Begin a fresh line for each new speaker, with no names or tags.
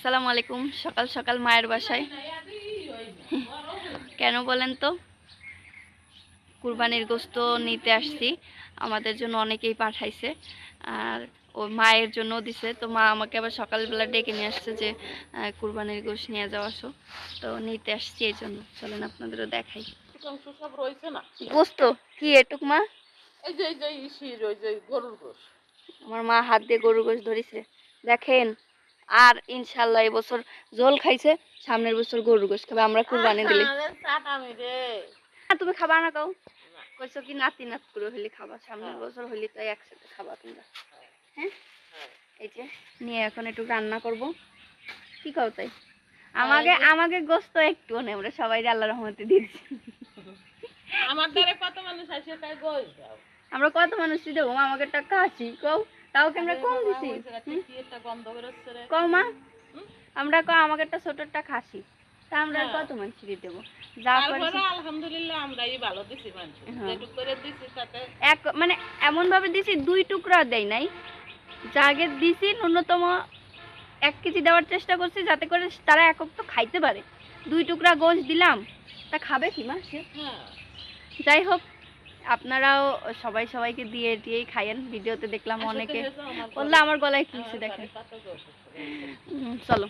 আসসালামু আলাইকুম। সকাল সকাল মায়ের বাসায় কেন বলেন তো? কুরবানির গোশত নিতে আসছি। আমাদের জন্য অনেকেই পাঠাইছে, আর ও মায়ের জন্য দিছে। তো মা আমাকে আবার সকালবেলা ডেকে নিয়ে আসছে যে কুরবানির গোশত নিয়ে যাও, আসো। তো নিতে আসছি, এই জন্য চলেন আপনাদেরও দেখাই।
সব রয়েছে না
গোশত কি এটুক মা?
এই যে গরুর গোশ।
আমার মা হাত দিয়ে গরুর গোশত ধরিছে, দেখেন। আর ইনশাল্লাহ এবছর ঝোল খাইছে, সামনের বছর গরুর গোশত খাবে আমরা কুরবানি দিলে। তুমি খাবা না কাউ? কইছো কি নাতি নাত করে হইলে খাবা, সামনের বছর হইলে তো একসাথে খাবা তোমরা। হ্যাঁ, এই যে নিয়ে এখন একটু রান্না করব। কি খাও তাই? আমাকে আমাকে গোস্ত একটু নেই, আমরা সবাই আল্লাহর রহমতে দিয়েছি।
আমার দ্বারা কত মানুষ আসে তাই গোশ দাও।
আমরা কত মানুষই দেবো, আমাকে একটা কাশি কও, তাও কি আমরা কম দিছি? কও মা, আমরা কও আমাকে একটা ছোট একটা খাসি, তা আমরা কত মানুষই দেবো? যা পারছি
আলহামদুলিল্লাহ আমরাই ভালো দিছি মানুষ, যেটুক করে দিছি তাতে
এক মানে এমন ভাবে দিছি, 2 টুকরা দেই নাই। জাগে দিছি ন্যূনতম 1 কেজি দেওয়ার চেষ্টা করছি, যাতে করে তারা একক তো খাইতে পারে। 2 টুকরা গোশ দিলাম, তা খাবে কি মা সে? যাই হোক, আপনারাও সবাই সবাইকে দিয়ে দিয়েই খাইয়েন। ভিডিওতে দেখলাম অনেকে বললো আমার গলায় কি হচ্ছে, দেখেন। চলো।